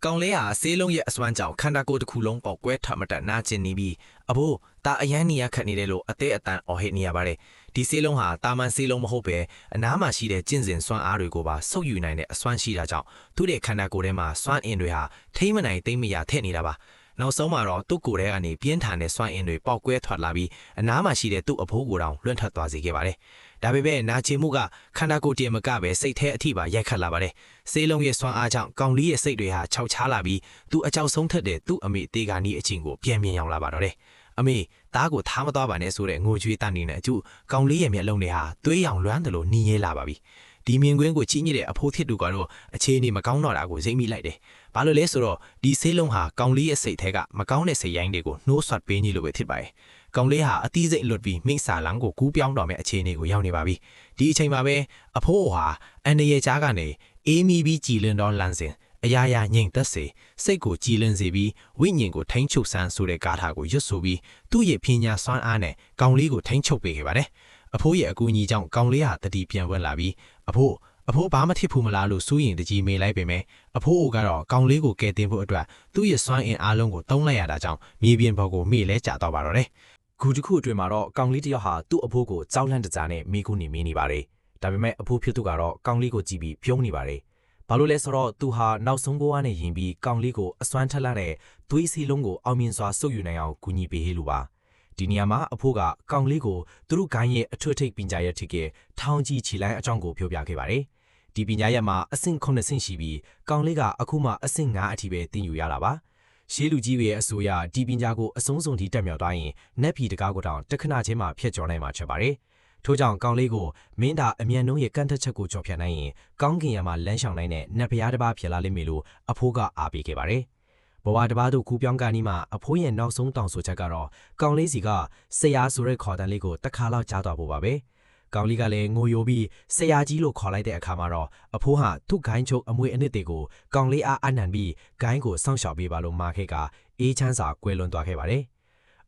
ကောင်လေးဟာဆေးလုံးရဲ့အစွမ်းကြောင့်ခန္ဓာကိုယ်တစ်ခုလုံးပေါက်ကွဲထမတတ်နာကျင်နေပြီးအဖိုးတာအရန်နေရခတ်နေတယ်လို့အသေးအတန်အော်ဟစ်နေရပါတယ်ဒီဆေးလုံးဟာတာမန်ဆေးလုံးမဟုတ်ပဲအနားမှာရှိတဲ့ကျင့်စဉ်စွမ်းအားတွေကိုပါဆုပ်ယူနိုင်တဲ့အစွမ်းရှိတာကြောင့်သူ့ရဲ့ခန္ဓာကိုယ်ထဲမှာစွမ်းအင်တွေဟာထိမ့်မနိုင်သိမ့်မရထည့်နေတာပါနောက်ဆုံးမှာတော့သူ့ကိုယ်ထဲကနေပြင်းထန်တဲ့စွမ်းအင်တွေပေါက်ကွဲထွက်လာပြီးအနားမှာရှိတဲ့သူ့အဖိုးကိုယ်တောင်လွန့်ထွက်သွားစေခဲ့ပါတယ်ဒါပေမဲ့နာကျင်မှုကခန္ဓာကိုယ်တည်းမကပဲစိတ်ထဲအထိပါရိုက်ခတ်လာပါတယ်။ဆေးလုံးရဲ့စွမ်းအားကြောင့်ကောင်လေးရဲ့စိတ်တွေဟာခြောက်ခြားလာပြီးသူအကြောက်ဆုံးထက်တဲ့သူ့အမေတေဂာနီအချင်းကိုပြန်မြင်ရောက်လာပါတော့တယ်။အမေသားကိုထားမသွားပါနဲ့ဆိုတဲ့ငိုကြွေးတန်နေတဲ့အကျုကောင်လေးရဲ့မျက်လုံးတွေဟာသွေးရောင်လွှမ်းတယ်လို့နှီးရဲလာပါပြီ။ဒီမြင်ကွင်းကိုကြည့်နေတဲ့အဖိုးthiếtသူကတော့အခြေအနေမကောင်းတော့တာကိုစိတ်မိလိုက်တယ်။ဘာလို့လဲဆိုတော့ဒီဆေးလုံးဟာကောင်လေးရဲ့စိတ်ထဲကမကောင်းတဲ့စိတ်ရိုင်းတွေကိုနှိုးဆွတ်ပေးနေလို့ပဲဖြစ်ပါတယ်။ကောင်လေးဟာအသီးစိတ်လွတ်ပြီးမိစ္ဆာလန်းကိုကူးပြောင်းတော်မဲ့အခြေအနေကိုရောက်နေပါပြီ။ဒီအချိန်မှာပဲအဖိုးဟာအန်ရရဲ့ကြားကနေအေးမီပြီးကြည်လင်တော်လန်းစဉ်အရာရာငြိမ်သက်စေစိတ်ကိုကြည်လင်စေပြီးဝိညာဉ်ကိုထိန်းချုပ်ဆန်းဆိုတဲ့ဂါထာကိုရွတ်ဆိုပြီးသူ့ရဲ့ပညာစွမ်းအားနဲ့ကောင်လေးကိုထိန်းချုပ်ပေးခဲ့ပါတယ်။အဖိုးရဲ့အကူအညီကြောင့်ကောင်လေးဟာတတိပြန်ဝင်လာပြီးအဖိုးဘာမထစ်ဘူးမလားလို့စိုးရင်တကြီးမေးလိုက်ပေမဲ့အဖိုးကတော့ကောင်လေးကိုကယ်တင်ဖို့အတွက်သူ့ရဲ့စွမ်းအင်အားလုံးကိုတုံးလိုက်ရတာကြောင့်မြေပြင်ပေါ်ကိုမေ့လဲကျသွားပါတော့တယ်။ခုတစ်ခုအတွင်းမှာတော့ကောင်လေးတယောက်ဟာသူ့အဖိုးကိုကြောက်လန့်တကြားနဲ့မိခုနေမင်းနေပါတယ်။ဒါပေမဲ့အဖိုးဖြစ်သူကတော့ကောင်လေးကိုကြည့်ပြီးပြုံးနေပါတယ်။ဘာလို့လဲဆိုတော့သူဟာနောက်ဆုံးဘဝနဲ့ယင်ပြီးကောင်လေးကိုအစွမ်းထက်လာတဲ့သွေးစီလုံးကိုအောင်မြင်စွာဆုပ်ယူနိုင်အောင်ကူညီပေးလို့ပါ။ဒီနေရာမှာအဖိုးကကောင်လေးကိုသူတို့ဂိုင်းရဲ့အထွတ်ထိပ်ပညာရပ်ထိကထောင်ကြီးခြေလိုင်းအကြောင်းကိုပြောပြခဲ့ပါတယ်။ဒီပညာရပ်မှာအဆင့်9ဆင့်ရှိပြီးကောင်လေးကအခုမှအဆင့်9အထိပဲသင်ယူရတာပါ။ရှေးလူကြီးတွေရဲ့အဆိုအရဒီပညာကိုအဆုံးစွန်ထိတက်မြောက်သွားရင်နက်ဖြီတကားကိုတောင်တခဏချင်းမှဖျက်ကျော်နိုင်မှာဖြစ်ပါတယ်။ထို့ကြောင့်ကောင်လေးကိုမင်းသားအမြန်နှုံးရဲ့ကန့်သက်ချက်ကိုကြော်ဖြတ်နိုင်ရင်ကောင်းကင်ရမှာလမ်းလျှောက်နိုင်တဲ့နတ်ဘုရားတစ်ပါးဖြစ်လာလိမ့်မယ်လို့အဖိုးကအားပေးခဲ့ပါတယ်။ဘဝတစ်ပါးတို့ကူပြောင်းကနီးမှအဖိုးရဲ့နောက်ဆုံးတောင်းဆိုချက်ကတော့ကောင်လေးစီကဆရာဆိုတဲ့ခေါ်တန်းလေးကိုတစ်ခါလောက်ကြားသွားဖို့ပါပဲ။ကောင်လေးကလည်းငိုယိုပြီးဆရာကြီးလို့ခေါ်လိုက်တဲ့အခါမှာတော့အဖိုးဟာသူ့ဂိုင်းချုပ်အမွေအနှစ်တွေကိုကောင်လေးအားအနံပြီးဂိုင်းကိုစောင့်ရှောက်ပေးပါလို့မှာခဲ့ကအေးချမ်းစွာကွယ်လွန်သွားခဲ့ပါတယ်။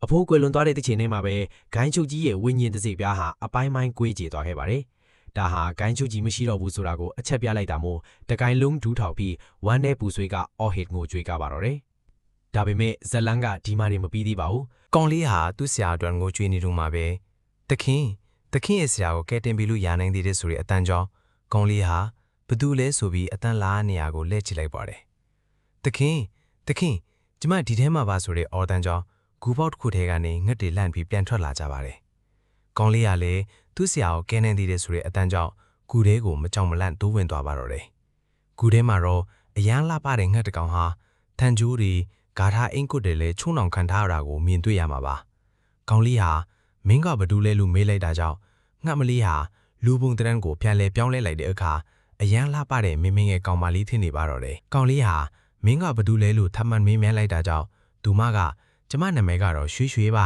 အဖိုးကွယ်လွန်သွားတဲ့တစ်ချိန်ထဲမှာပဲဂိုင်းချုပ်ကြီးရဲ့ဝိညာဉ်တစိပြားဟာအပိုင်းပိုင်းကွေးကြေသွားခဲ့ပါတယ်။ဒါဟာဂိုင်းချုပ်ကြီးမရှိတော့ဘူးဆိုတာကိုအချက်ပြလိုက်တာမို့တကိုင်းလုံးဒူးထောက်ပြီးဝမ်းထဲပူဆွေးကအော်ဟစ်ငိုကြွေးကြပါတော့တယ်။ဒါပေမဲ့ဇလန်းကဒီမှနေမပြီးသေးပါဘူး။ကောင်လေးဟာသူ့ဆရာအတွက်ငိုကြွေးနေတော့မှပဲတခင်ရဲ့ဆရာကိုကဲတင်ပြီးလို့ရနိုင်သေးတယ်ဆိုတဲ့အတန်းကြောင့်ကောင်လေးဟာဘသူလဲဆိုပြီးအတန်းလားနေရာကိုလှည့်ကြည့်လိုက်ပါတယ်။တခင်ကျမဒီထဲမှာပါဆိုတဲ့အော်တန်းကြောင့်ဂူပေါက်တစ်ခုထဲကနေငှက်တွေလန့်ပြီးပြန်ထွက်လာကြပါတယ်။ကောင်လေးကလည်းသူ့ဆရာကိုကဲနိုင်သေးတယ်ဆိုတဲ့အတန်းကြောင့်ဂူထဲကိုမကြောင်မလန့်တိုးဝင်သွားပါတော့တယ်။ဂူထဲမှာတော့အရန်လှပတဲ့ငှက်တစ်ကောင်ဟာထန်ကျိုးတွေဂါထာအင်ကွတ်တွေလည်းချုံအောင်ခံထားရတာကိုမြင်တွေ့ရမှာပါ။ကောင်လေးဟာမင်းကဘသူလဲလို့မေးလိုက်တာကြောင့်ငှက်မလေးဟာလူပုံတန်းကိုပြန်လဲပြောင်းလဲလိုက်တဲ့အခါအရန်လှပတဲ့မင်းရဲ့ကောင်မလေးထင်နေပါတော့တယ်။ကောင်လေးဟာမင်းကဘသူလဲလို့ထပ်မံမေးမြန်းလိုက်တာကြောင့်သူမကကျမနာမည်ကတော့ရွှေပါ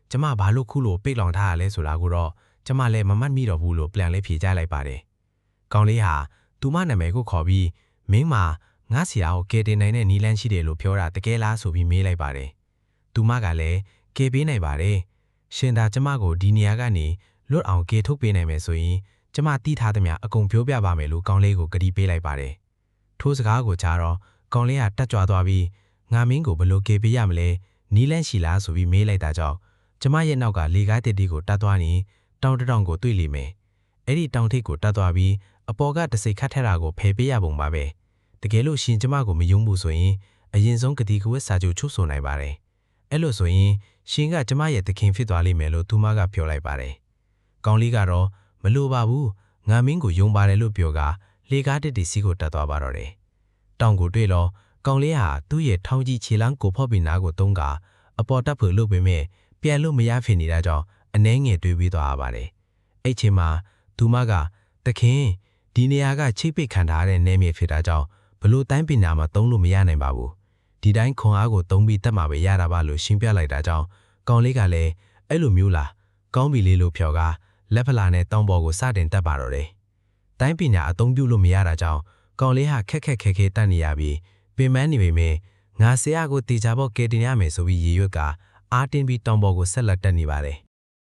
ကျမဘာလို့ခုလိုပိတ်လောင်ထားရလဲဆိုတာကိုတော့ကျမလည်းမမှတ်မိတော့ဘူးလို့ပြန်လဲဖြေကြလိုက်ပါတယ်။ကောင်လေးဟာသူမနာမည်ကိုခေါ်ပြီးမင်းမှာငါဆရာကိုကယ်တင်နိုင်တဲ့နီလန်းရှိတယ်လို့ပြောတာတကယ်လားဆိုပြီးမေးလိုက်ပါတယ်။သူမကလည်းကယ်ပေးနိုင်ပါတယ်။ရှင်သာကျမကိုဒီနေရာကနေလွတ်အောင်ကယ်ထုတ်ပေးနိုင်မယ်ဆိုရင်ကျမတီးထားသမျှအကုန်ပြောပြပါမယ်လို့ကောင်လေးကိုကတိပေးလိုက်ပါတယ်။ထိုးစကားကိုကြားတော့ကောင်လေးကတက်ကြွသွားပြီးငါမင်းကိုဘလို့ကယ်ပေးရမလဲနီလန်းရှိလားဆိုပြီးမေးလိုက်တာကြောင့်ကျမရဲ့နောက်ကလေကားတစ်တီကိုတတ်သွားရင်တောင်တောင်ကိုတွေ့လိမ့်မယ်။အဲ့ဒီတောင်ထိပ်ကိုတတ်သွားပြီးအပေါ်ကတစိခတ်ထက်တာကိုဖယ်ပေးရပုံပါပဲ။တကယ်လို့ရှင်ကျမကိုမယုံဘူးဆိုရင်အရင်ဆုံးကတိကဝတ်စာချုပ်ချုပ်ဆိုနိုင်ပါတယ်။အဲ့လိုဆိုရင်ရှင်ကကျမရဲ့သခင်ဖြစ်သွားလိမ့်မယ်လို့သူမကပြောလိုက်ပါတယ်။ကောင်လေးကတော့မလိုပါဘူးငါမင်းကိုယုံပါတယ်လို့ပြောကလေကားတစ်တီစီကိုတက်သွားပါတော့တယ်။တောင်ကိုတွေ့တော့ကောင်လေးဟာသူ့ရဲ့ထောင်ကြီးခြေလမ်းကိုဖောက်ပြီးနားကိုတုံးကအပေါ်တက်ဖို့လုပ်ပေမဲ့ပြန်လို့မရဖြစ်နေတာကြောင့်အနှဲငယ်တွေးပြီးသွားရပါတယ်။အဲ့ချိန်မှာသူမကတခင်ဒီနေရာကချိတ်ပိတ်ခံထားတဲ့နေမြေဖြစ်တာကြောင့်ဘလို့တိုင်းပညာမှာသုံးလို့မရနိုင်ပါဘူး။ဒီတိုင်းခွန်အားကိုသုံးပြီးတက်မှာပဲရတာပါလို့ရှင်းပြလိုက်တာကြောင့်ကောင်လေးကလည်းအဲ့လိုမျိုးလားကောင်းပြီလေလို့ဖြော်ကလက်ဖလာနဲ့တောင်းပေါ်ကိုစတင်တက်ပါတော့တယ်။တိုင်းပညာအသုံးပြုလို့မရတာကြောင့်ကောင်လေးဟာခက်ခဲတက်နေရပြီးပင်မနေပေမဲ့ငါဆရာကိုတေချာဖို့ကယ်တင်ရမယ်ဆိုပြီးရည်ရွက်ကအားတင်းပြီးတောင်ပေါ်ကိုဆက်လက်တက်နေပါတယ်